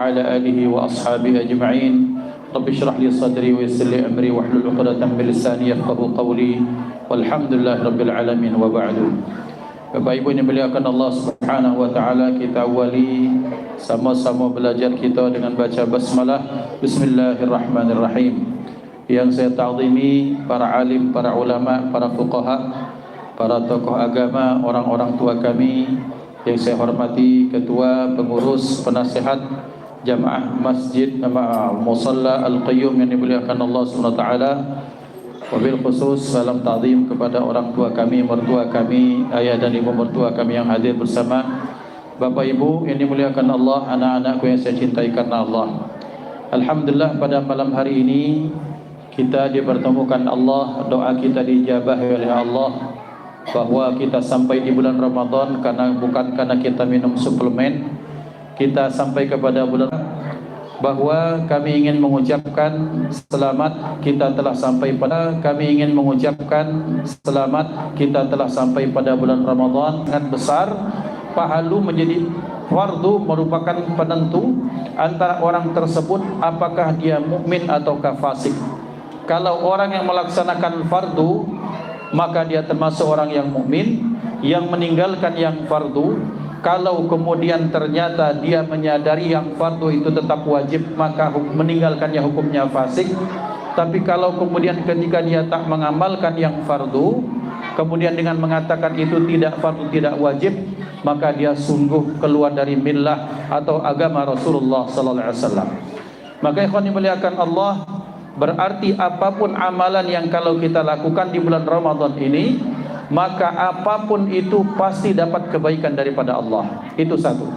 على آله وأصحابه أجمعين. رب اشرح لي صدري ويسر لي أمري واحلل عقدة من لساني يفقهوا قولي والحمد لله رب العالمين وبعد. Bapak Ibu yang dimuliakan Allah Subhanahu wa taala, kita awali sama-sama belajar kita dengan baca basmalah. Bismillahirrahmanirrahim. Yang saya ta'zimi para alim, para ulama, para fuqaha, para tokoh agama, orang-orang tua kami yang saya hormati, ketua, pengurus, penasihat jamaah masjid Musalla Al-Qayyum yang dimuliakan Allah Subhanahu wa taala. Wabil khusus salam ta'zim kepada orang tua kami, mertua kami, ayah dan ibu mertua kami yang hadir bersama. Bapak Ibu yang dimuliakan Allah, anak-anakku yang saya cintai karena Allah. Alhamdulillah pada malam hari ini kita dipertemukan Allah, doa kita dijabah oleh Allah, bahwa kita sampai di bulan Ramadan bukan karena kita minum suplemen. Kita sampai kepada bulan bahwa kami ingin mengucapkan selamat kita telah sampai pada bulan Ramadan. Sangat besar pahala menjadi fardu, merupakan penentu antara orang tersebut apakah dia mukmin ataukah fasik. Kalau orang yang melaksanakan fardu maka dia termasuk orang yang mukmin, yang meninggalkan yang fardu. Kalau kemudian ternyata dia menyadari yang fardu itu tetap wajib, maka meninggalkannya hukumnya fasik. Tapi kalau kemudian ketika dia tak mengamalkan yang fardu, kemudian dengan mengatakan itu tidak fardu, tidak wajib, maka dia sungguh keluar dari millah atau agama Rasulullah sallallahu alaihi wasallam. Maka ikhwan dimuliakan Allah, berarti apapun amalan yang kalau kita lakukan di bulan Ramadan ini, maka apapun itu pasti dapat kebaikan daripada Allah. Itu satu.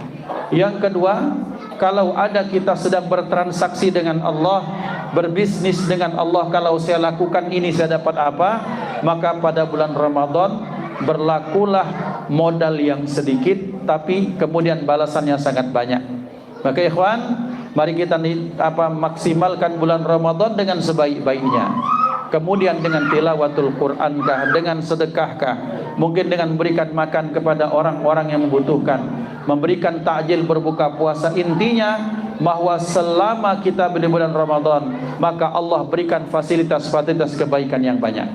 Yang kedua, kalau ada kita sedang bertransaksi dengan Allah, berbisnis dengan Allah, kalau saya lakukan ini saya dapat apa, maka pada bulan Ramadan berlakulah modal yang sedikit tapi kemudian balasannya sangat banyak. Maka ikhwan, mari kita maksimalkan bulan Ramadan dengan sebaik-baiknya. Kemudian dengan tilawatul Qur'ankah, dengan sedekahkah, mungkin dengan memberikan makan kepada orang-orang yang membutuhkan, memberikan takjil berbuka puasa. Intinya bahwa selama kita di bulan Ramadan, maka Allah berikan fasilitas-fasilitas kebaikan yang banyak.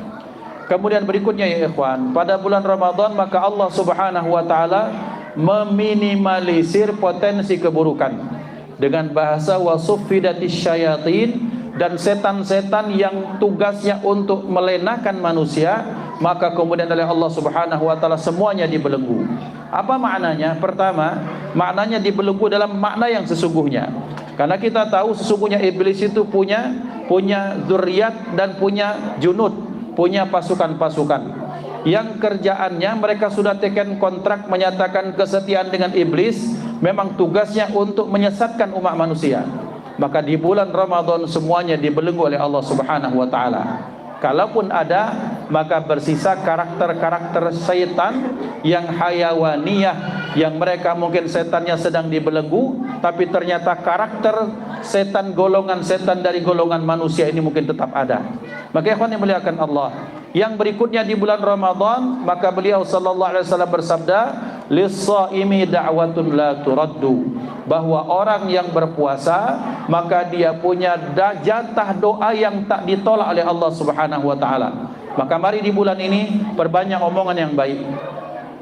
Kemudian berikutnya ya ikhwan, pada bulan Ramadan maka Allah Subhanahu wa taala meminimalisir potensi keburukan. Dengan bahasa wasuffidatis syayatin, dan setan-setan yang tugasnya untuk melenakan manusia, maka kemudian oleh Allah Subhanahu wa taala semuanya dibelenggu. Apa maknanya? Pertama, maknanya dibelenggu dalam makna yang sesungguhnya. Karena kita tahu sesungguhnya iblis itu punya zuriat dan punya junud, punya pasukan-pasukan yang kerjaannya mereka sudah teken kontrak menyatakan kesetiaan dengan iblis, memang tugasnya untuk menyesatkan umat manusia. Maka di bulan Ramadan semuanya dibelenggu oleh Allah Subhanahu wa taala. Kalaupun ada, maka bersisa karakter-karakter syaitan yang hayawaniyah, yang mereka mungkin setannya sedang dibelenggu, tapi ternyata karakter setan, golongan setan dari golongan manusia ini mungkin tetap ada. Maka ikhwan yang muliakan Allah, yang berikutnya di bulan Ramadan, maka beliau sallallahu alaihi wasallam bersabda, lis-shaimi da'watun la turaddu, bahwa orang yang berpuasa maka dia punya jatah doa yang tak ditolak oleh Allah Subhanahu wa taala. Maka mari di bulan ini perbanyak omongan yang baik,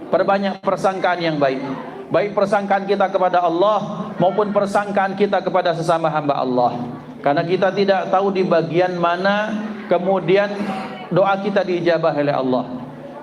perbanyak persangkaan yang baik, baik persangkaan kita kepada Allah maupun persangkaan kita kepada sesama hamba Allah. Karena kita tidak tahu di bagian mana kemudian doa kita diijabah oleh Allah,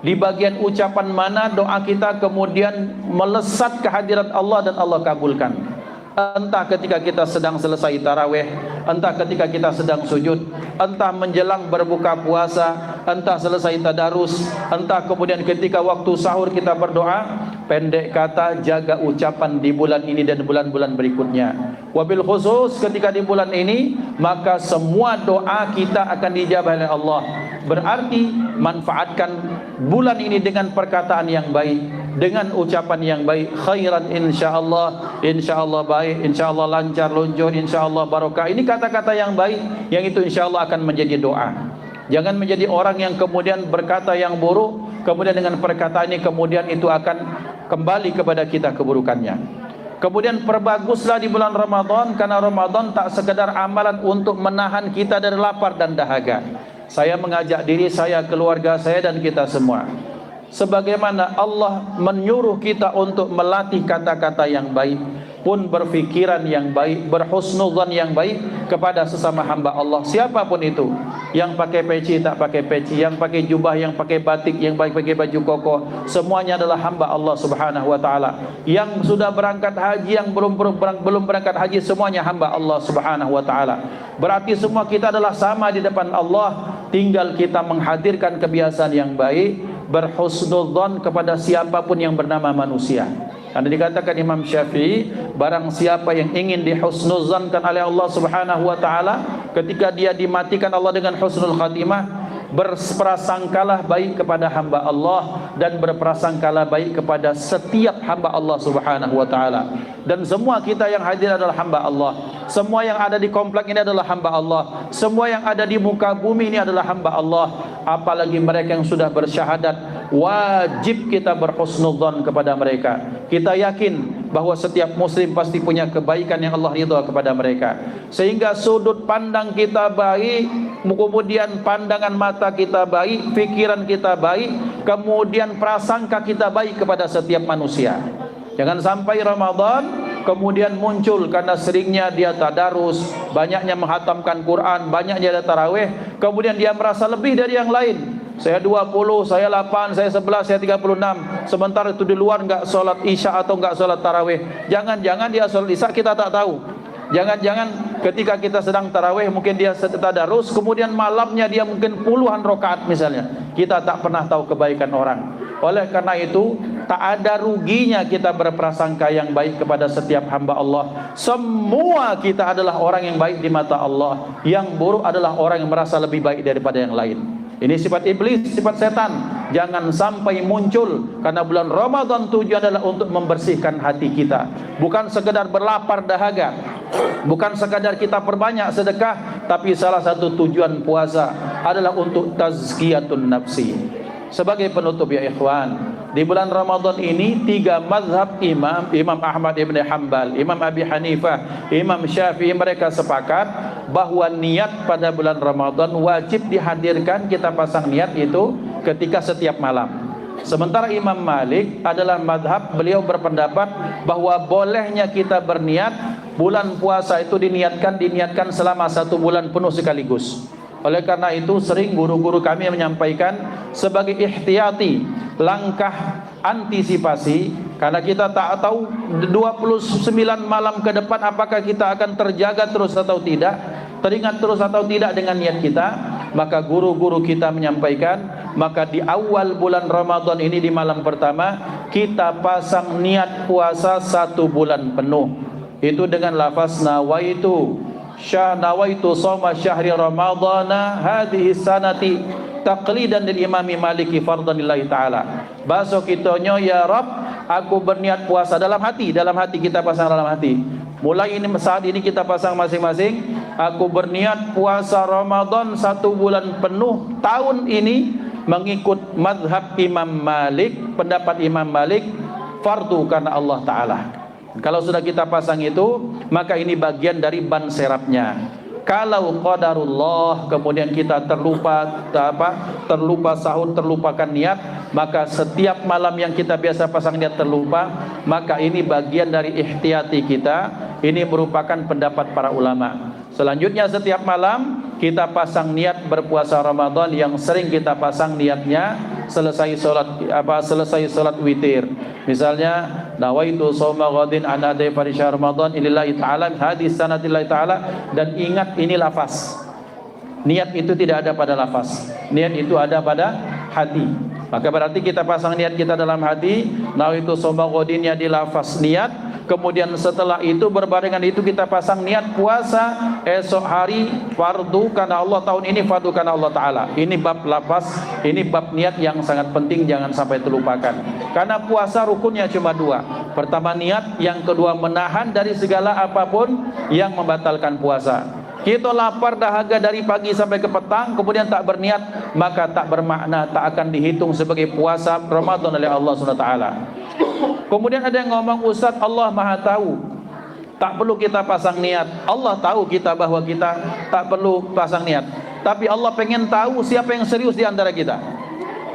di bagian ucapan mana doa kita kemudian melesat kehadirat Allah dan Allah kabulkan. Entah ketika kita sedang selesai tarawih, entah ketika kita sedang sujud, entah menjelang berbuka puasa, entah selesai tadarus, entah kemudian ketika waktu sahur kita berdoa. Pendek kata, jaga ucapan di bulan ini dan bulan-bulan berikutnya. Wabil khusus ketika di bulan ini, maka semua doa kita akan dijabah oleh Allah. Berarti manfaatkan bulan ini dengan perkataan yang baik, dengan ucapan yang baik. Khairan insyaallah, insyaallah baik, insyaallah lancar luncur, insyaallah barokah. Ini kata-kata yang baik, yang itu insyaallah akan menjadi doa. Jangan menjadi orang yang kemudian berkata yang buruk, kemudian dengan perkataan ini kemudian itu akan kembali kepada kita keburukannya. Kemudian perbaguslah di bulan Ramadan, karena Ramadan tak sekedar amalan untuk menahan kita dari lapar dan dahaga. Saya mengajak diri saya, keluarga saya dan kita semua, sebagaimana Allah menyuruh kita untuk melatih kata-kata yang baik, pun berfikiran yang baik, berhusnudzan yang baik kepada sesama hamba Allah, siapapun itu, yang pakai peci, tak pakai peci, yang pakai jubah, yang pakai batik, yang pakai baju koko, semuanya adalah hamba Allah Subhanahu wa taala. Yang sudah berangkat haji, yang belum berangkat haji, semuanya hamba Allah Subhanahu wa taala. Berarti semua kita adalah sama di depan Allah, tinggal kita menghadirkan kebiasaan yang baik, berhusnudzan kepada siapapun yang bernama manusia. Karena dikatakan Imam Syafi'i, barang siapa yang ingin dihusnudzankan oleh Allah Subhanahu wa taala, ketika dia dimatikan Allah dengan husnul khatimah, berprasangkalah baik kepada hamba Allah dan berprasangkalah baik kepada setiap hamba Allah Subhanahu wa taala. Dan semua kita yang hadir adalah hamba Allah. Semua yang ada di komplek ini adalah hamba Allah. Semua yang ada di muka bumi ini adalah hamba Allah. Apalagi mereka yang sudah bersyahadat, wajib kita berhusnudzan kepada mereka. Kita yakin bahwa setiap muslim pasti punya kebaikan yang Allah ridha kepada mereka, sehingga sudut pandang kita baik, kemudian pandangan mata kita baik, pikiran kita baik, kemudian prasangka kita baik kepada setiap manusia. Jangan sampai Ramadan kemudian muncul karena seringnya dia tadarus, banyaknya menghatamkan Quran, banyaknya dia tarawih, kemudian dia merasa lebih dari yang lain. Saya 20, saya 8, saya 11, saya 36. Sementara itu di luar enggak sholat isya atau enggak sholat tarawih. Jangan-jangan dia sholat isya kita tak tahu. Jangan-jangan ketika kita sedang tarawih mungkin dia tadarus, kemudian malamnya dia mungkin puluhan rakaat misalnya. Kita tak pernah tahu kebaikan orang. Oleh karena itu, tak ada ruginya kita berprasangka yang baik kepada setiap hamba Allah. Semua kita adalah orang yang baik di mata Allah. Yang buruk adalah orang yang merasa lebih baik daripada yang lain. Ini sifat iblis, sifat setan. Jangan sampai muncul, karena bulan Ramadan tujuan adalah untuk membersihkan hati kita. Bukan sekedar berlapar dahaga, bukan sekadar kita perbanyak sedekah, tapi salah satu tujuan puasa adalah untuk tazkiyatun nafsi. Sebagai penutup ya ikhwan, di bulan Ramadan ini 3 mazhab imam, Imam Ahmad ibn Hanbal, Imam Abi Hanifah, Imam Syafi'i, mereka sepakat bahwa niat pada bulan Ramadan wajib dihadirkan, kita pasang niat itu ketika setiap malam. Sementara Imam Malik adalah mazhab, beliau berpendapat bahwa bolehnya kita berniat bulan puasa itu diniatkan selama 1 bulan penuh sekaligus. Oleh karena itu sering guru-guru kami menyampaikan sebagai ihtiyati, langkah antisipasi, karena kita tak tahu 29 malam ke depan apakah kita akan terjaga terus atau tidak, teringat terus atau tidak dengan niat kita. Maka guru-guru kita menyampaikan, maka di awal bulan Ramadan ini di malam pertama kita pasang niat puasa 1 bulan penuh. Itu dengan lafaz nawaitu sawma syahri ramadhana hadhihi sanati taqlidan lil imami maliki fardhan lillahi ta'ala. Bahasa kitanya, ya Rab, aku berniat puasa dalam hati kita pasang dalam hati. Mulai ini saat ini kita pasang masing-masing, aku berniat puasa Ramadan 1 bulan penuh tahun ini mengikut mazhab Imam Malik, pendapat Imam Malik, fardu karena Allah Ta'ala. Kalau sudah kita pasang itu, maka ini bagian dari ban serapnya. Kalau qadarullah kemudian kita terlupa sahur, terlupakan niat, maka setiap malam yang kita biasa pasang niat terlupa, maka ini bagian dari ihtiyati kita. Ini merupakan pendapat para ulama. Selanjutnya setiap malam kita pasang niat berpuasa Ramadan, yang sering kita pasang niatnya selesai salat witir. Misalnya nawaitu shauma ghadin an adai farisha Ramadan lillahi ta'ala hadis sanatillahi ta'ala, dan ingat ini lafaz. Niat itu tidak ada pada lafaz. Niat itu ada pada hati. Maka berarti kita pasang niat kita dalam hati, nawaitu shauma ghadinnya di lafaz niat. Kemudian setelah itu berbarengan itu kita pasang niat puasa esok hari fardu karena Allah, tahun ini fardu karena Allah Ta'ala. Ini bab lafaz, ini bab niat yang sangat penting, jangan sampai terlupakan. Karena puasa rukunnya cuma 2. Pertama niat, yang kedua menahan dari segala apapun yang membatalkan puasa. Kita lapar dahaga dari pagi sampai ke petang, kemudian tak berniat, maka tak bermakna, tak akan dihitung sebagai puasa Ramadan oleh Allah SWT. Kemudian ada yang ngomong, Ustaz, Allah Maha tahu, tak perlu kita pasang niat. Allah tahu kita bahwa kita tak perlu pasang niat, tapi Allah pengen tahu siapa yang serius di antara kita.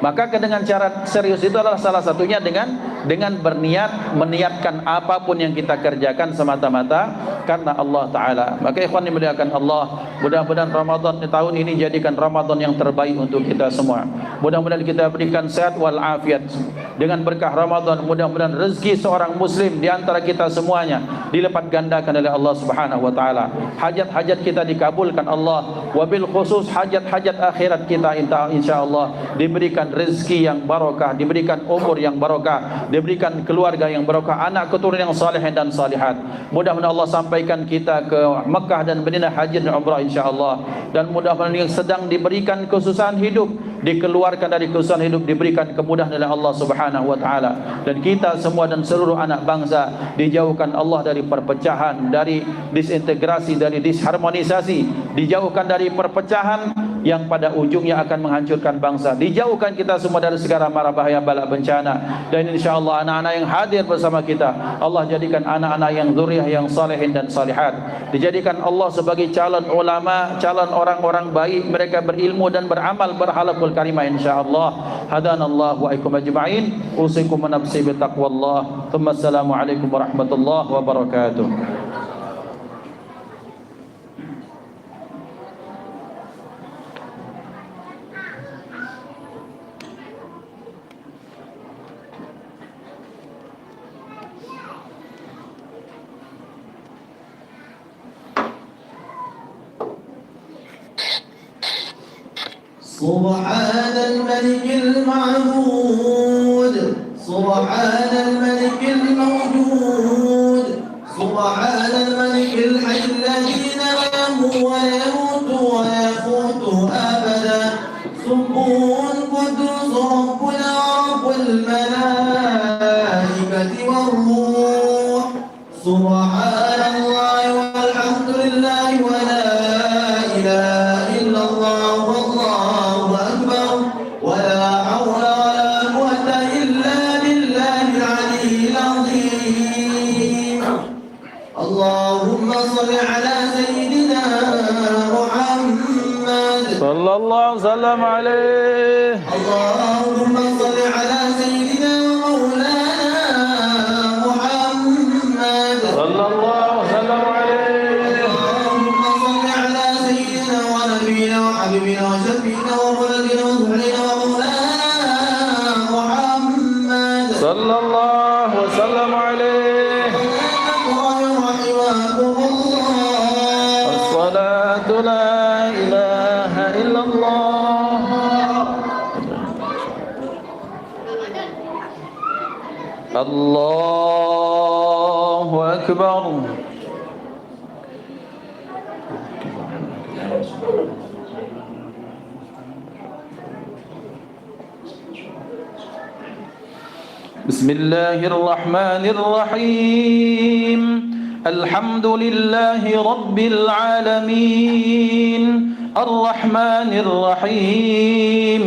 Maka dengan cara serius itu adalah salah satunya dengan berniat, meniatkan apapun yang kita kerjakan semata-mata karena Allah Ta'ala. Maka ikhwan dimuliakan Allah, mudah-mudahan Ramadan tahun ini jadikan Ramadan yang terbaik untuk kita semua. Mudah-mudahan kita berikan sehat walafiat. Dengan berkah Ramadan, mudah-mudahan rezeki seorang muslim di antara kita semuanya dilipat gandakan oleh Allah Subhanahu wa taala. Hajat-hajat kita dikabulkan Allah, wabil khusus hajat-hajat akhirat kita insyaallah diberikan rezeki yang barokah, diberikan umur yang barokah, diberikan keluarga yang barokah, anak keturunan yang saleh dan salihat. Mudah-mudahan Allah sampaikan kita ke Mekah dan Madinah haji dan umrah insyaallah. Dan mudah-mudahan yang sedang diberikan kesusahan hidup dikeluarkan dari kesusahan hidup, diberikan kemudahan oleh Allah Subhanahu wa taala. Dan kita semua dan seluruh anak bangsa dijauhkan Allah dari perpecahan, dari disintegrasi, dari disharmonisasi, dijauhkan dari perpecahan yang pada ujungnya akan menghancurkan bangsa. Dijauhkan kita semua dari segala mara bahaya bala bencana. Dan insyaallah anak-anak yang hadir bersama kita, Allah jadikan anak-anak yang zuriyah yang salihin dan salihat. Dijadikan Allah sebagai calon ulama, calon orang-orang baik, mereka berilmu dan beramal berhalaqul karimah insyaallah. Hadanallahu wa iyyakum ajma'in. Usikum wa nafsi bi taqwallah. Tsumma assalamu alaikum warahmatullahi wabarakatuh. سبحان الملك المعبود سبحان الملك الموجود سبحان الملك الحي الذي لا يموت ويفوت أبدا سبح قدوس ربنا رب الملائكة والروح سبحان الله والحمد لله ولا إله إلا الله والله أكبر ولا حول ولا قوة إلا بالله العلي العظيم. اللهم صل على سيدنا محمد صلى الله وسلم عليه. اللهم صل على سيدنا ومولانا محمد صلى الله وسلم عليه. اللهم صل على سيدنا ونبينا وحبيبنا وشفينا وولدنا وصحبنا ومولانا محمد صلى الله وسلم عليه. رحمكم الله. الصلاة لا إله إلا الله. الله أكبر. بسم الله الرحمن الرحيم. الحمد لله رب العالمين الرحمن الرحيم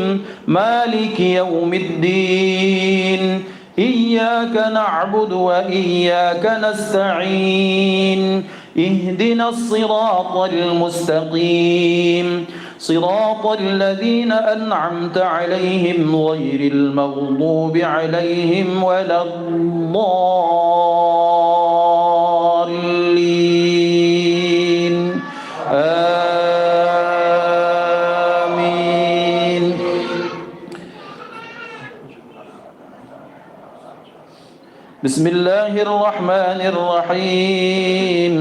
مالك يوم الدين إياك نعبد وإياك نستعين اهدنا الصراط المستقيم صراط الذين أنعمت عليهم غير المغضوب عليهم ولا الضالين آمين. بسم الله الرحمن الرحيم.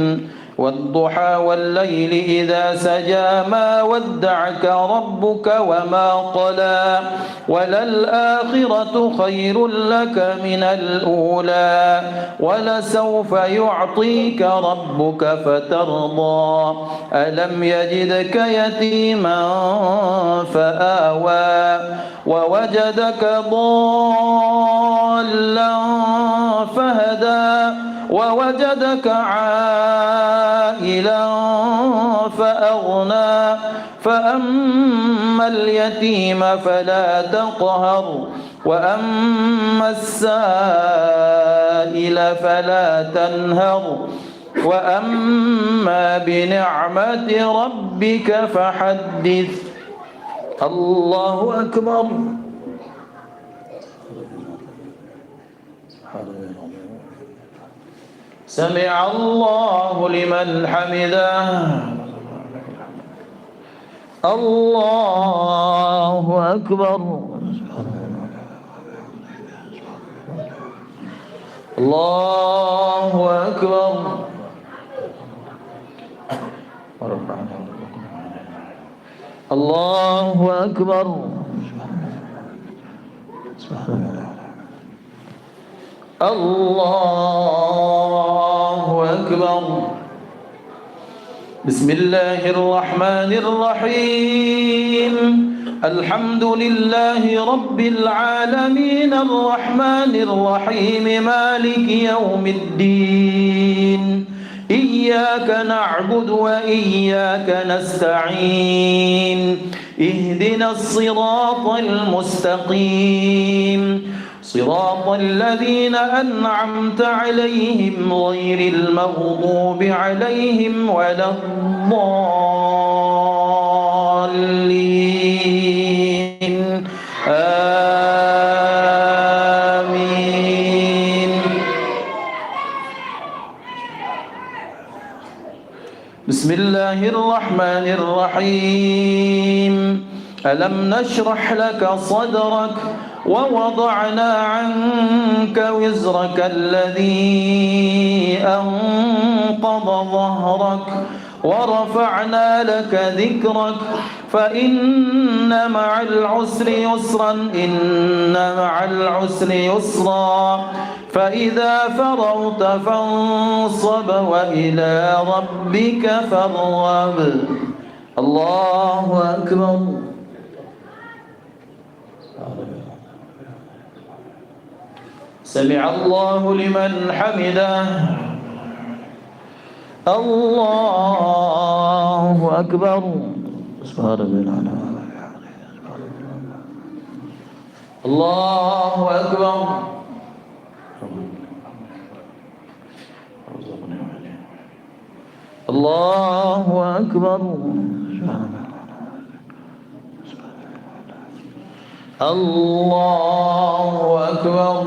والضحى والليل إذا سجى ما ودعك ربك وما قلى وللآخرة خير لك من الأولى ولسوف يعطيك ربك فترضى ألم يجدك يتيما فآوى ووجدك ضالا فهدى ووجدك عائلا فأغنى فأما اليتيم فلا تقهر وأما السائل فلا تنهر وأما بنعمة ربك فحدث. الله أكبر. سمع الله لمن حمده. الله أكبر. الله أكبر. الله أكبر. الله أكبر. بسم الله الرحمن الرحيم. الحمد لله رب العالمين الرحمن الرحيم مالك يوم الدين. إياك نعبد وإياك نستعين. اهدنا الصراط المستقيم صراط الذين أنعمت عليهم غير المغضوب عليهم ولا الضالين. آمين. بسم الله الرحمن الرحيم. ألم نشرح لك صدرك ووضعنا عنك وزرك الذي أنقض ظهرك ورفعنا لك ذكرك فإن مع العسر يسرا إن مع العسر يسرا فإذا فرغت فانصب وإلى ربك فارغب. الله أكبر. سمع الله لمن حمده. الله أكبر. سبحان الله. الله أكبر. الله أكبر. الله أكبر.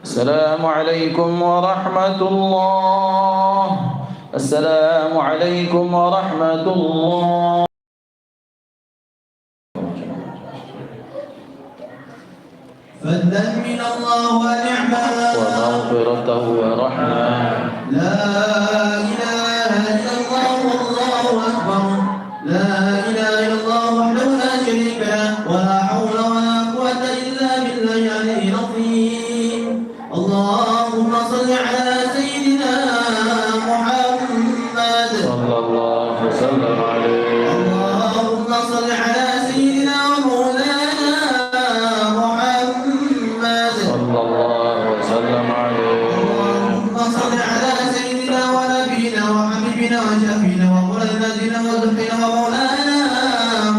السلام عليكم ورحمة الله. السلام عليكم ورحمة الله. فضلا من الله ونعمة ومغفرته ورحمة. لا إله إلا الله والله أكبر. لا إله إلا الله وحده لا شريك له ولا حول ولا قوة إلا بالله العلي العظيم. اللهم صل على سيدنا محمد صلى الله وسلم عليه. اللهم صل على سيدنا ومولانا محمد صلى الله وسلم عليه. اللهم صل على سيدنا ونبينا وحبيبنا وشفينا وقرنتنا وذكرنا ومولانا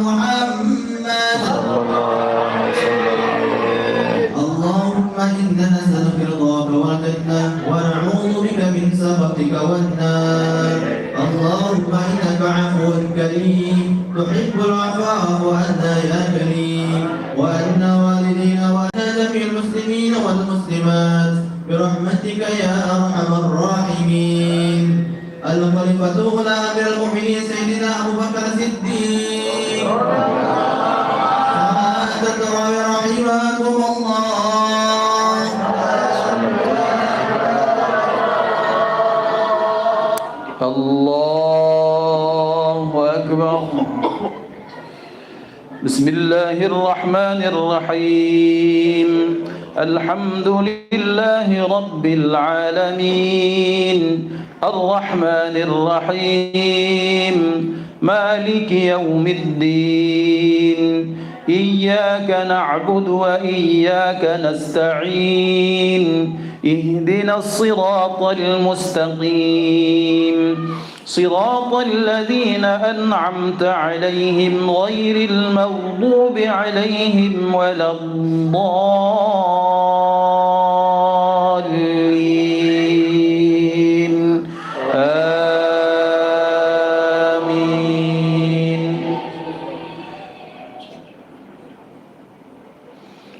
محمد صلى الله وسلم عليه. اللهم إنا نسألك رضاك والجنة ونعوذ بك من سخطك والنار. اللهم إنك عفو كريم تحب العفو وأنا يا كريم وأنا والدينا وأنا جميع المسلمين والمسلمات برحمتك يا أرحم الراحمين. الخليفة غلام أمير المؤمنين سيدنا أبو بكر الصديق سعادة رحمكم الله. الله أكبر. بسم الله الرحمن الرحيم الحمد لله رب العالمين الرحمن الرحيم مالك يوم الدين إياك نعبد وإياك نستعين اهدنا الصراط المستقيم صراط الذين أنعمت عليهم غير المغضوب عليهم ولا الضالين آمين.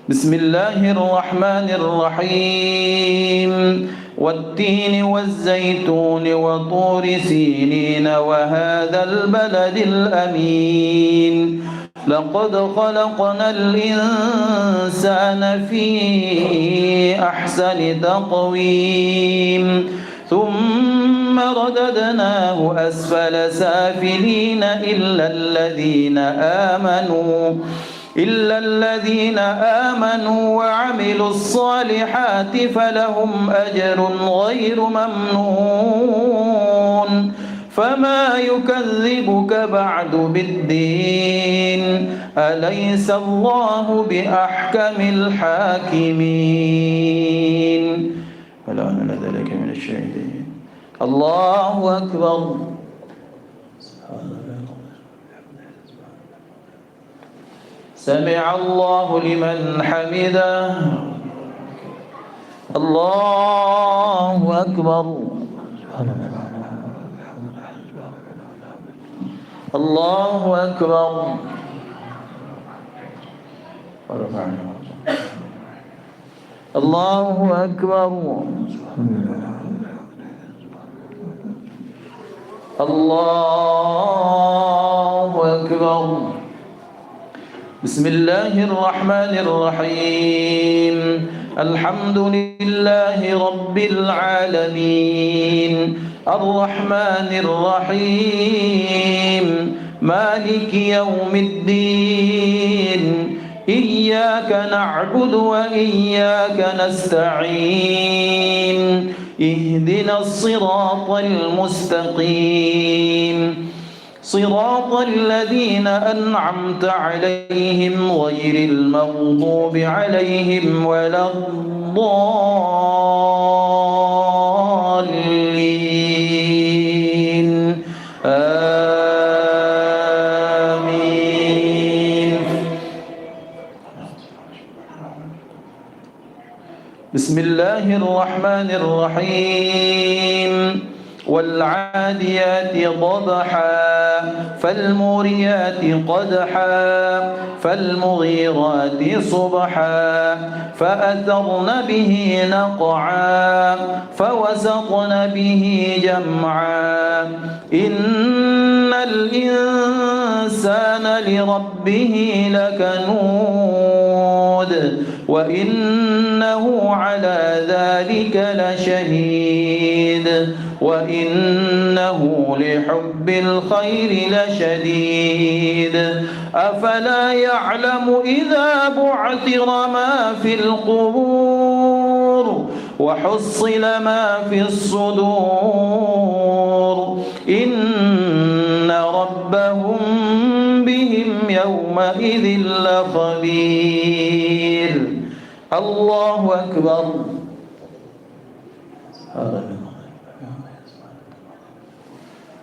بسم الله الرحمن الرحيم والتين والزيتون وطور سينين وهذا البلد الأمين لقد خلقنا الإنسان في أحسن تقويم ثم رددناه أسفل سافلين إلا الذين آمنوا وعملوا الصالحات فلهم أجر غير ممنون فما يكذبك بعد بالدين أليس الله بأحكم الحاكمين فلا أن ذلك من الشاهدين. الله أكبر. سمع الله لمن حمده. الله أكبر. الله أكبر. الله أكبر. الله أكبر. بسم الله الرحمن الرحيم الحمد لله رب العالمين الرحمن الرحيم مالك يوم الدين إياك نعبد وإياك نستعين اهدنا الصراط المستقيم صراط الذين أنعمت عليهم غير المغضوب عليهم ولا الضالين آمين. بسم الله الرحمن الرحيم والعاديات ضبحا فالموريات قدحا فالمغيرات صبحا فأثرن به نقعا فوسطن به جمعا إن الإنسان لربه لكنود وإنه على ذلك لشهيد وإنه لحب الخير لشديد أفلا يعلم إذا بعثر ما في القبور وحصل ما في الصدور إن ربهم بهم يومئذ لخبير. الله أكبر.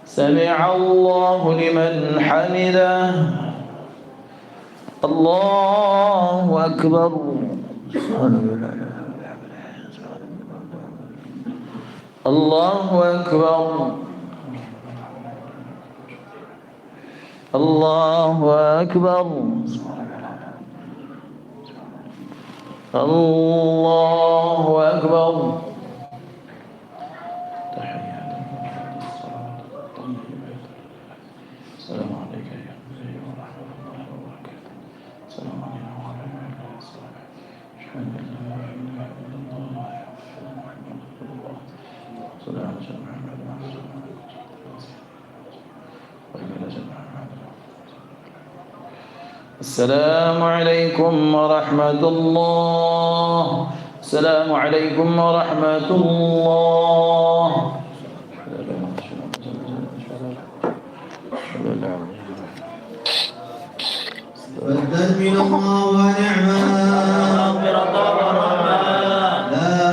سمع الله لمن حمده. الله أكبر. الله أكبر. الله أكبر. الله أكبر. السلام عليك يا نبي ورحمة الله وبركاته. السلام علينا وعلى آله وصحبه. أشهد أن لا إله إلا الله وأشهد أن محمدا رسول الله. صلى الله عليه وسلم محمد وعلى آله وصحبه وسلم. السلام عليكم ورحمة الله. السلام عليكم ورحمة الله. فضل من الله ونعمة مغفرة ورحمة. لا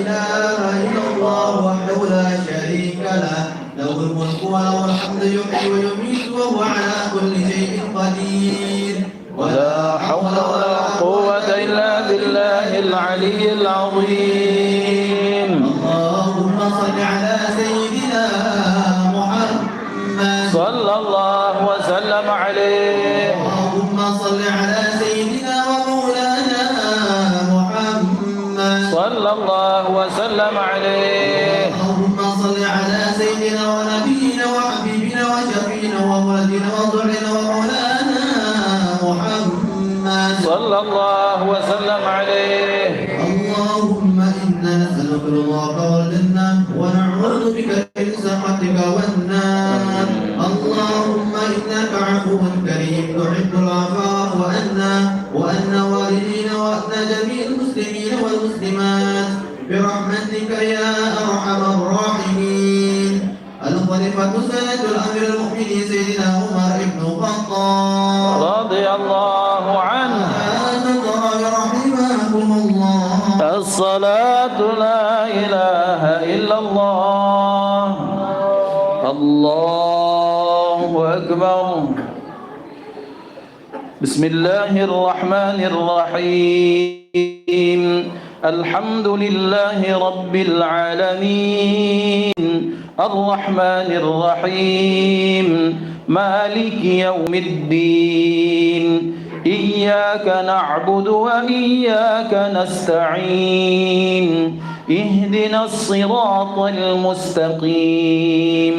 إله إلا الله وحده لا شريك له، له الملك وله الحمد يحيي ويميت وهو على كل شيء قدير. ولا حول ولا قوة إلا بالله العلي العظيم. اللهم صل على سيدنا محمد صلى الله وسلم عليه. اللهم صل على سيدنا ومولانا محمد صلى الله وسلم عليه. اللهم صل على سيدنا ونبينا وحبيبنا وشفينا وولدنا وضعنا ومولانا محمد صلى الله وسلم عليه. اللهم إنا نسألك رضاك والجنة ونعوذ بك من سخطك والنار. اللهم إنك عفو كريم تحب العفو وأن والدينا وأن جميع المسلمين والمسلمات برحمتك يا أرحم الراحمين. الخليفة سيد الأمير المؤمنين سيدنا عمر بن الخطاب رضي الله عنه. رحمكم الله. الصلاة لا إله إلا الله. الله أكبر. بسم الله الرحمن الرحيم. الحمد لله رب العالمين الرحمن الرحيم مالك يوم الدين. إياك نعبد وإياك نستعين. اهدنا الصراط المستقيم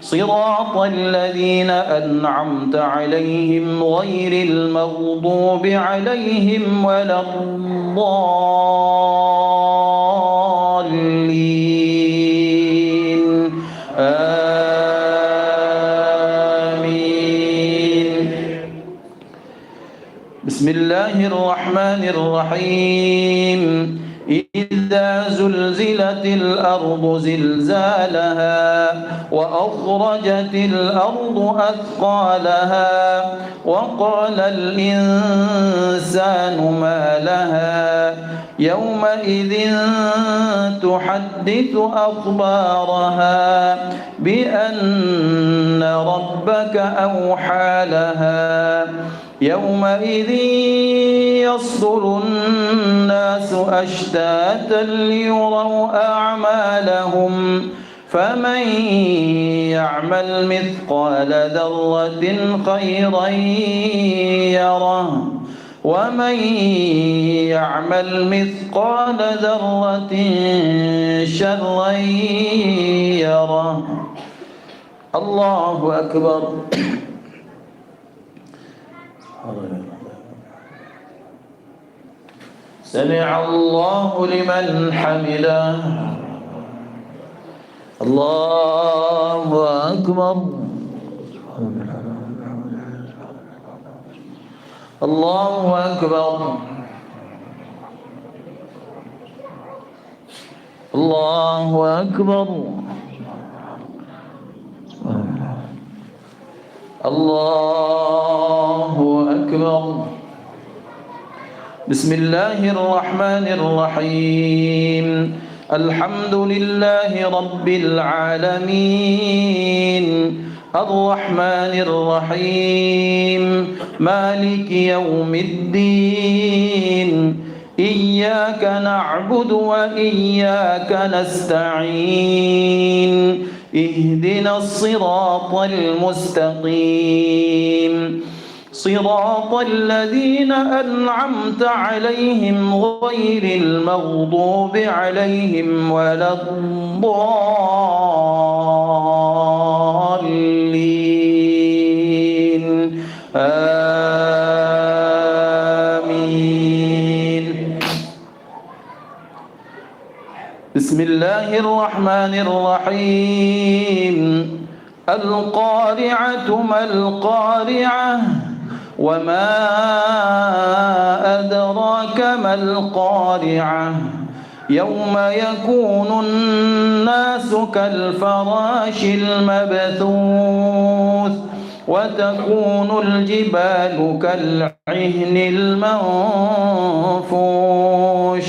صراط الذين أنعمت عليهم غير المغضوب عليهم ولا الضالين. آمين. بسم الله الرحمن الرحيم. إذا زلزلت الأرض زلزالها وأخرجت الأرض أثقالها وقال الإنسان ما لها يومئذ تحدث أخبارها بأن ربك أوحى لها يومئذ يصدر الناس أشتاتا ليروا أعمالهم فمن يعمل مثقال ذرة خيرا يره ومن يعمل مثقال ذرة شرا يره. الله أكبر. سمع الله لمن حمده. الله أكبر. الله أكبر. الله أكبر. الله أكبر. بسم الله الرحمن الرحيم. الحمد لله رب العالمين الرحمن الرحيم مالك يوم الدين. إياك نعبد وإياك نستعين. اهدنا الصراط المستقيم صراط الذين أنعمت عليهم غير المغضوب عليهم ولا الضالين. آمين. بسم الله الرحمن الرحيم. القارعة ما القارعة وما أدراك ما القارعة يوم يكون الناس كالفراش المبثوث وتكون الجبال كالعهن المنفوش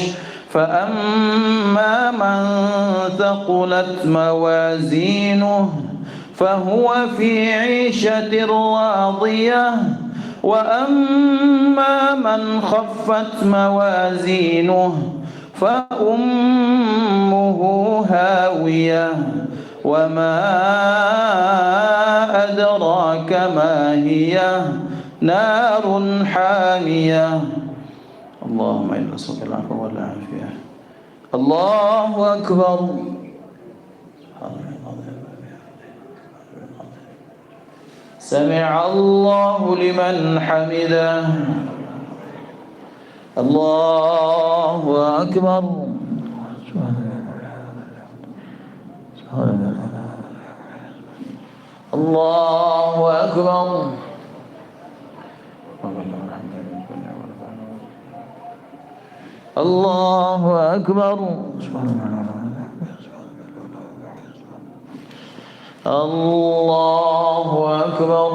فأما من ثقلت موازينه فهو في عيشة راضية وأما من خفت موازينه فأمه هاوية وما أدراك ما هي نار حامية اللهم إنا نسألك العفو والعافية الله أكبر سمع الله لمن حمده الله أكبر الله أكبر الله أكبر الله أكبر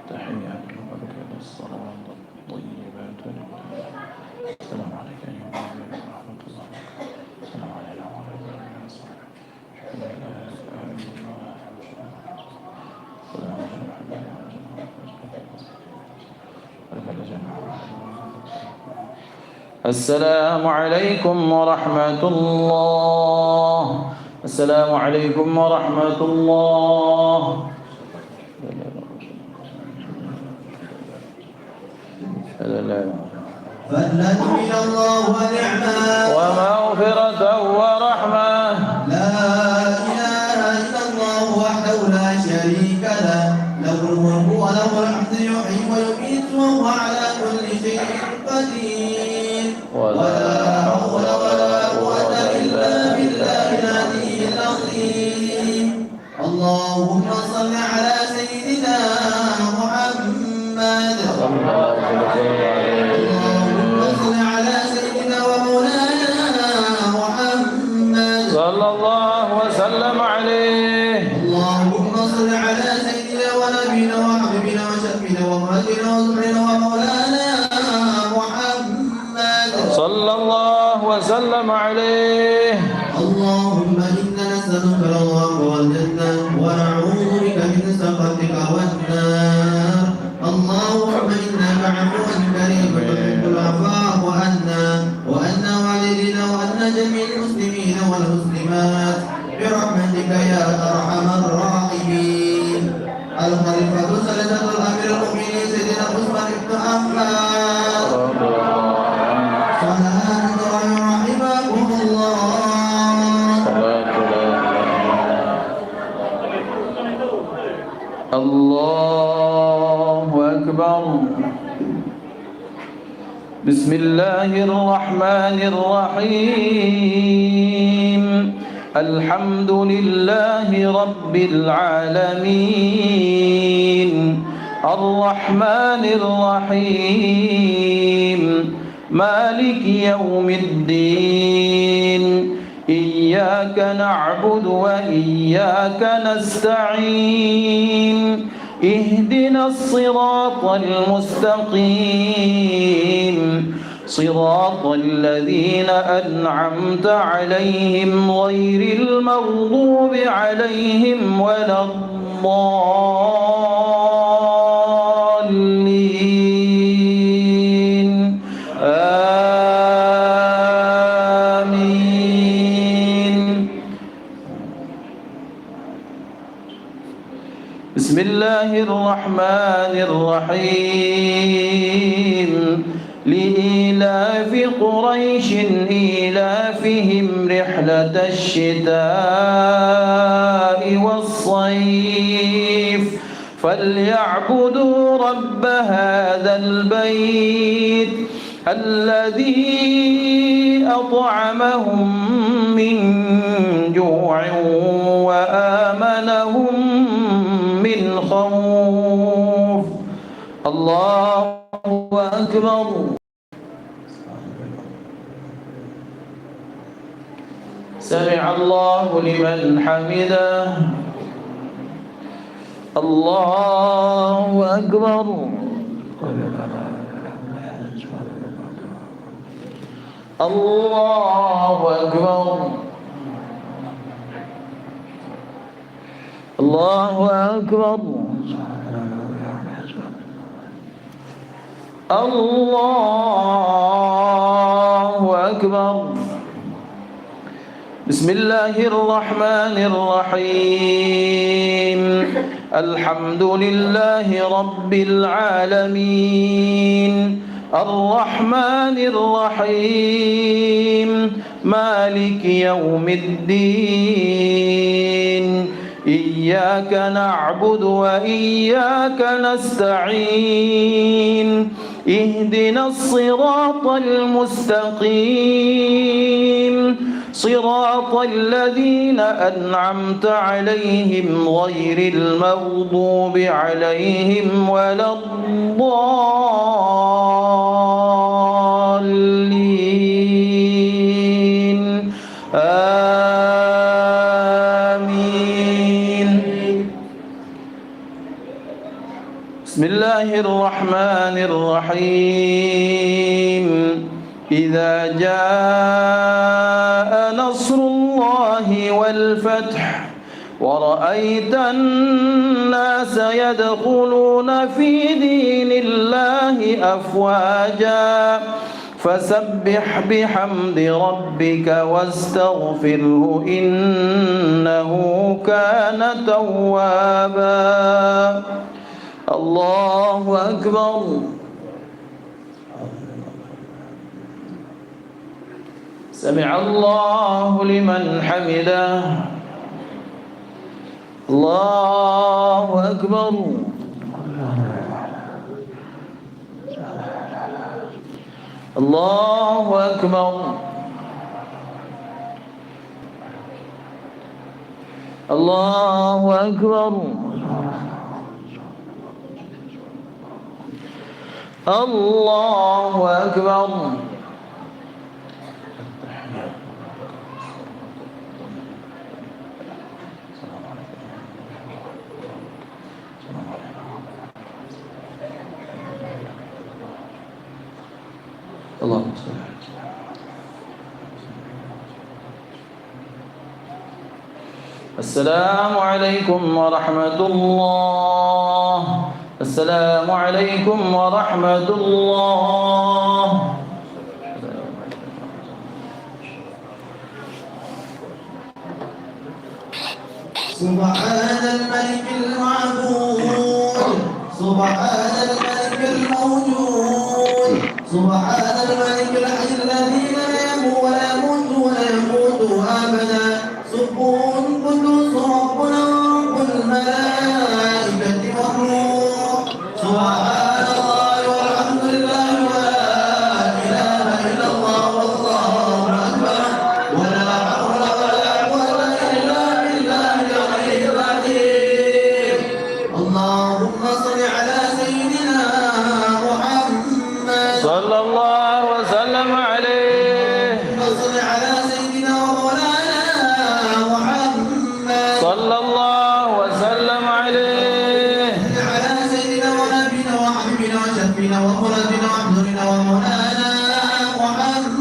تحيات وبركات الصلاة الطيبات السلام عليك أيها النبي ورحمة الله السلام علينا وعلى السلام عليكم ورحمة الله السلام عليكم ورحمة الله فضلا من الله ونعمة ومغفرة ورحمة لا إله إلا الله وحده لا شريك له له الملك وله الحمد يحيي ويميت وهو على كل شيء قدير ولا حول ولا قوة إلا بالله العلي العظيم اللهم صل على سيدنا محمد اللهم صل على سيدنا ومولانا محمد صلى الله وسلم عليه اللهم صل على سيدنا ونبينا وحبيبنا وشفينا ومهدنا وزمرنا ومولانا محمد صلى الله وسلم عليه اللهم إنا نسألك الرضا والجنة ونعوذ بك من سخطك والنار اللهم إنك عفو كريم تحب العفو عنا وعنا والدينا وعنا جميع المسلمين والمسلمات برحمتك يا أرحم الراحمين الخليفة سلطة الأمير المؤمنين سيدنا عثمان بن عفان صلاة الله رحمكم الله الله أكبر بسم الله الرحمن الرحيم الحمد لله رب العالمين الرحمن الرحيم مالك يوم الدين إياك نعبد وإياك نستعين اهدنا الصراط المستقيم صراط الذين أنعمت عليهم غير المغضوب عليهم ولا الضالين آمين بسم الله الرحمن الرحيم لإيلاف قريش إيلافهم رحلة الشتاء والصيف فليعبدوا رب هذا البيت الذي أطعمهم من جوع وآمنهم من خوف الله أكبر. سمع الله لمن حمده. الله أكبر. الله أكبر. الله أكبر. الله أكبر. بسم الله الرحمن الرحيم. الحمد لله رب العالمين، الرحمن الرحيم، مالك يوم الدين. إياك نعبد وإياك نستعين. اهدنا الصراط المستقيم، صراط الذين أنعمت عليهم غير المغضوب عليهم ولا الضالين. آمين. بسم الله الرحمن الرحيم. إذا جاء نصر الله والفتح ورأيت الناس يدخلون في دين الله أفواجا فسبح بحمد ربك واستغفره إنه كان توابا. الله أكبر. سمع الله لمن حمده. الله أكبر. الله أكبر. الله أكبر. الله أكبر. اللهم صل على السلام عليكم ورحمة الله. السلام عليكم ورحمة الله. سبحان الملك المعبود، سبحان الملك الموجود، سبحان الملك الحي الذي لا يموت ولا يموت ولا يموت أبدا. سبح قدوس ربنا رب الملائكة والروح. سبحان الله والحمد لله ولا إله إلا الله والله أكبر ولا حول ولا قوة إلا بالله العلي العظيم. اللهم صل على سيدنا محمد صلى الله وسلم عليه. صل على سيدنا ومولانا محمد صلى الله وسلم عليه. على سيدنا ونبينا وحبيبنا وشفينا وقرتنا وعبدنا ومولانا محمد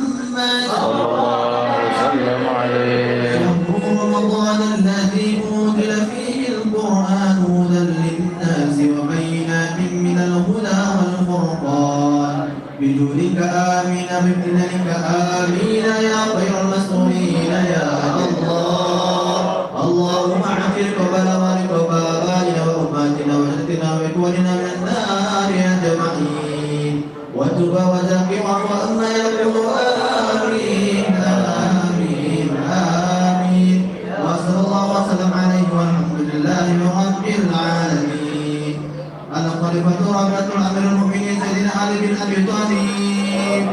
صلى الله وسلم عليه. شهر رمضان الذي أنزل فيه القرآن هدى للناس وبينات من الهدى والفرقان. بجودك آمين بإذنك آمين يا خير المسؤولين يا الله. اللهم اعتق بلغنا وبابائنا وأمهاتنا وجدتنا وإخواننا من النار أجمعين. وتب وزكي وأما يقول آمين آمين آمين. وصلى الله وسلم عليه والحمد لله رب العالمين. الخليفة رابعة أمير المؤمنين سيدنا علي بن أبي طالب.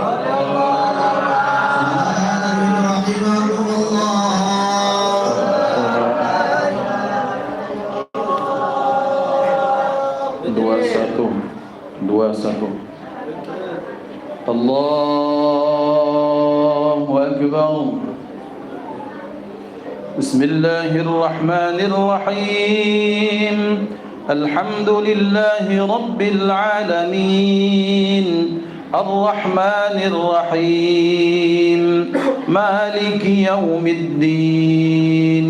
سبحان من رحمكم الله. Dua satu. 2, 1. Allahu Akbar. Bismillahirrahmanirrahim. Alhamdulillahi Rabbil Alamin. Ar-Rahmanir Rahim. Maliki Yawmiddin.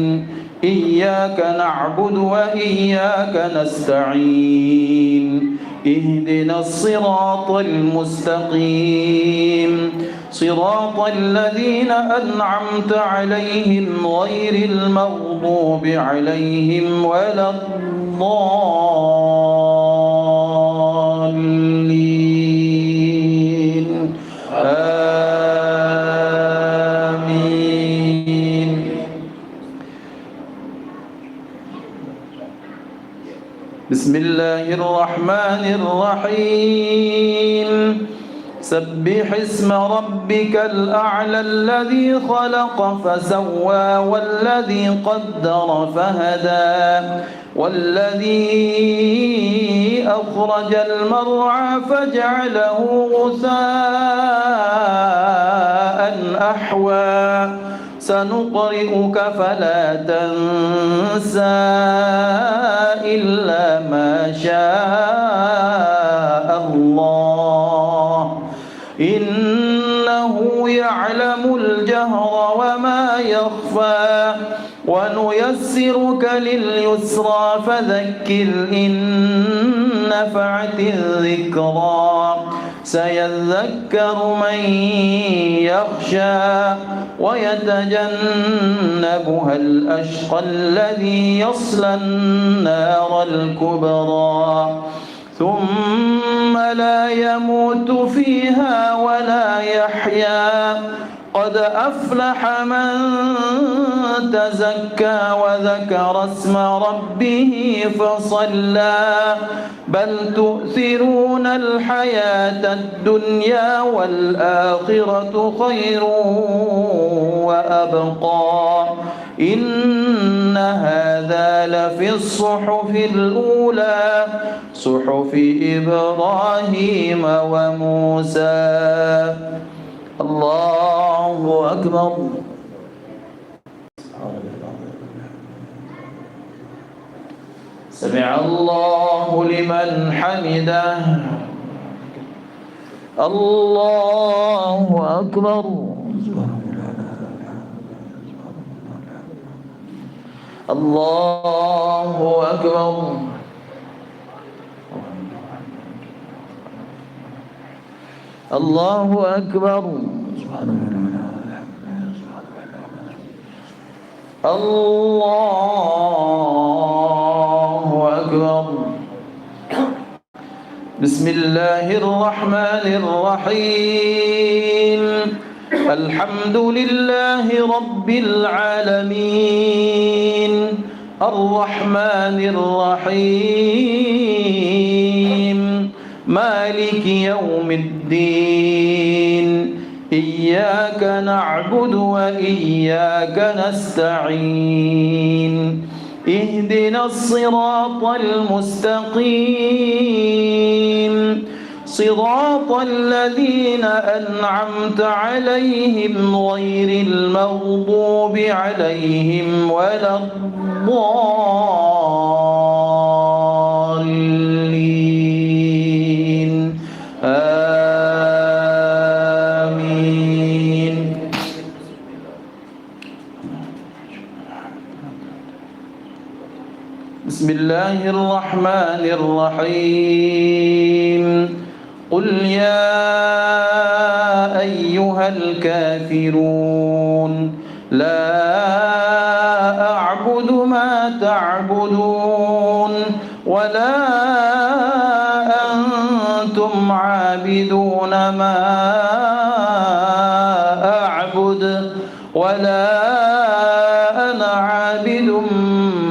Iyyaka na'budu wa iyyaka nasta'in. اهدنا الصراط المستقيم صراط الذين أنعمت عليهم غير المغضوب عليهم ولا الضالين آمين. بسم الله الرحمن الرحيم. سبح اسم ربك الأعلى الذي خلق فسوى والذي قدر فهدى والذي أخرج المرعى فجعله غثاء أحوى سنقرئك فلا تنسى إلا ما شاء الله إنه يعلم الجهر وما يخفى ونيسرك لليسرى فذكر إن نفعت الذكرى سيذكر من يخشى ويتجنبها الأشقى الذي يصلى النار الكبرى ثم لا يموت فيها ولا يحيا قد أفلح من تزكى وذكر اسم ربه فصلى بل تؤثرون الحياة الدنيا والآخرة خير وأبقى إن هذا لفي الصحف الأولى صحف إبراهيم وموسى. الله أكبر. سمع الله لمن حمده. الله أكبر. الله أكبر. الله أكبر. الله أكبر. بسم الله الرحمن الرحيم. الحمد لله رب العالمين الرحمن الرحيم مالك يوم الدين إياك نعبد وإياك نستعين اهدنا الصراط المستقيم صراط الذين أنعمت عليهم غير المغضوب عليهم ولا الضالين آمين. بسم الله الرحمن الرحيم. قل يا أيها الكافرون لا أعبد ما تعبدون ولا أنتم عابدون ما أعبد ولا أنا عابد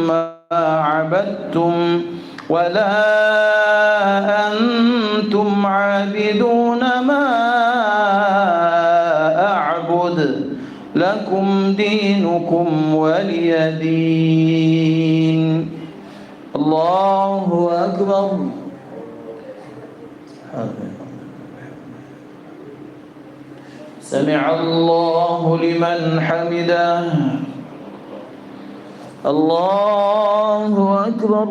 ما عبدتم ولا أنتم عابدون ما أعبد لكم دينكم ولي دين. الله أكبر. سمع الله لمن حمده. الله أكبر.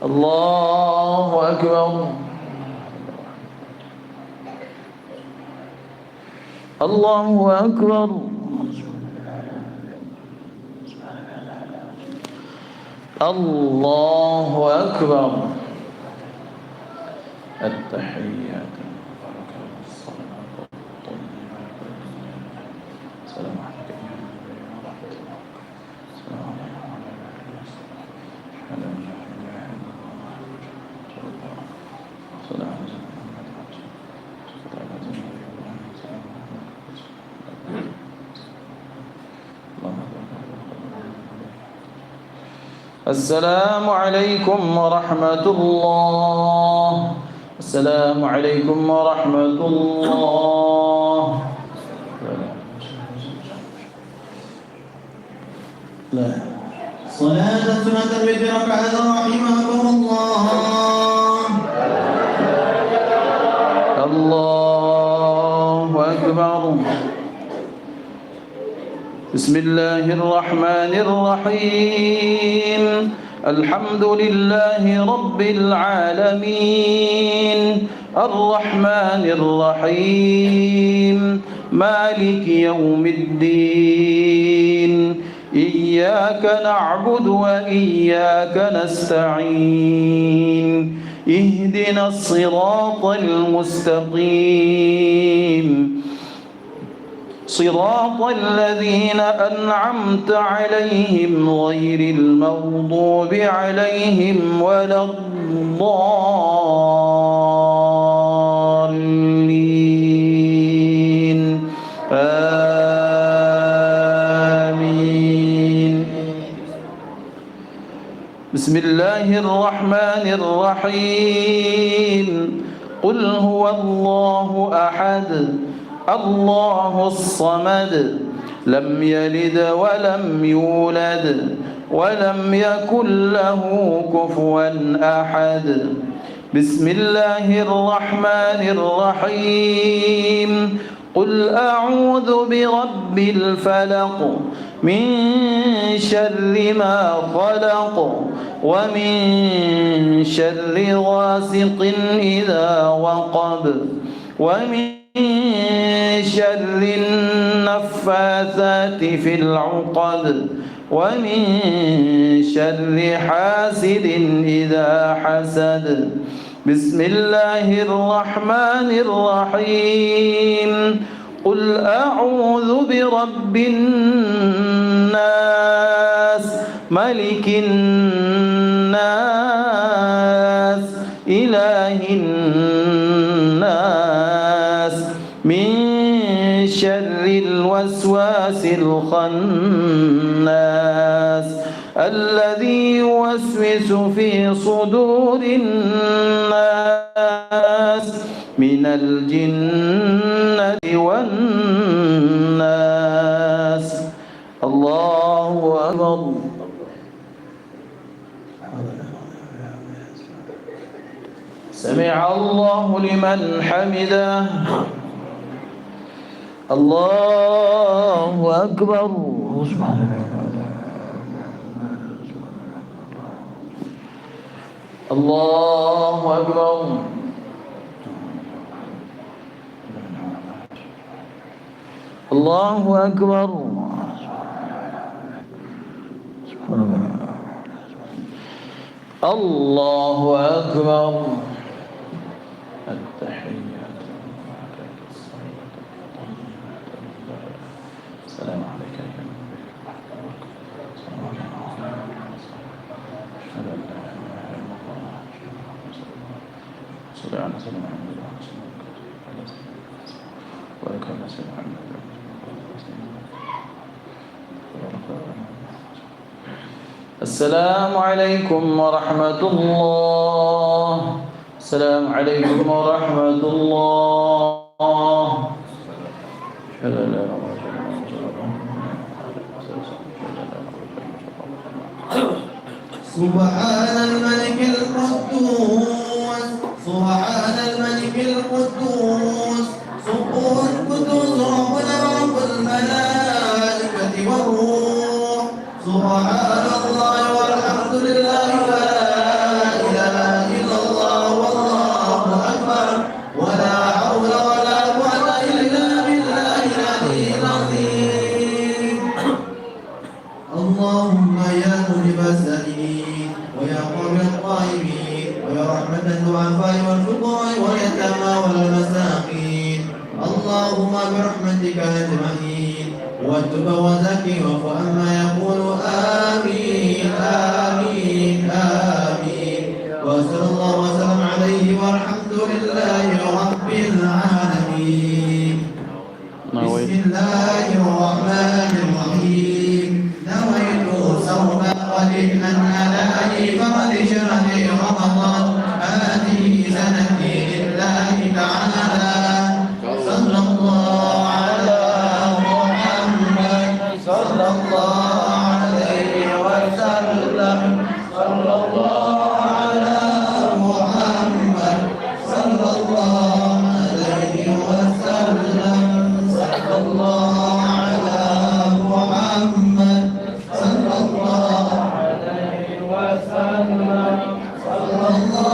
الله أكبر. الله أكبر. الله أكبر. التحيات السلام عليكم. السلام عليكم ورحمة الله. السلام عليكم ورحمة الله. لا صلاة سنة الوتر ركعة رحمكم الله. الله أكبر. بسم الله الرحمن الرحيم. الحمد لله رب العالمين الرحمن الرحيم مالك يوم الدين إياك نعبد وإياك نستعين اهدنا الصراط المستقيم صراط الذين أنعمت عليهم غير المغضوب عليهم ولا الضالين. آمين. بسم الله الرحمن الرحيم. قل هو الله أحد الله الصمد لم يلد ولم يولد ولم يكن له كفوا أحد. بسم الله الرحمن الرحيم. قل أعوذ برب الفلق من شر ما خلق ومن شر غاسق إذا وقب ومن شر النفاثات في العقد ومن شر حاسد إذا حسد. بسم الله الرحمن الرحيم. قل أعوذ برب الناس ملك الناس إله الناس من شر الوسواس الخناس الذي يوسوس في صدور الناس من الجنة والناس. الله أكبر. سمع الله لمن حمده. الله أكبر. الله أكبر. الله أكبر. الله أكبر. التحيات السلام عليك يا السلام عليكم ورحمة الله. السلام عليكم ورحمة الله. سبحان الملك القدوس سبحان الملك القدوس سبح القدوس ربنا ورب الملائكة والروح سبحان الله والحمد لله ولا إله إلا الله والله أكبر ولا حول ولا قوة إلا بالله العلي العظيم. اللهم يا مجيب السائلين ويا قوي القائمين ويا رحمة الضعفاء والفقراء واليتامى والمساكين اللهم برحمتك أجمعين واتب وزكي وفو عما يقول آمين آمين آمين وصلى الله وسلم عليه والحمد لله رب العالمين. بسم الله الرحمن الرحيم نويت صوم غد أداء فرد شهر رمضان هذه سنتي لله تعالى صلى الله على محمد صلى الله عليه وسلم صلى الله على محمد صلى الله عليه وسلم صلى الله على محمد صلى الله عليه وسلم صلى الله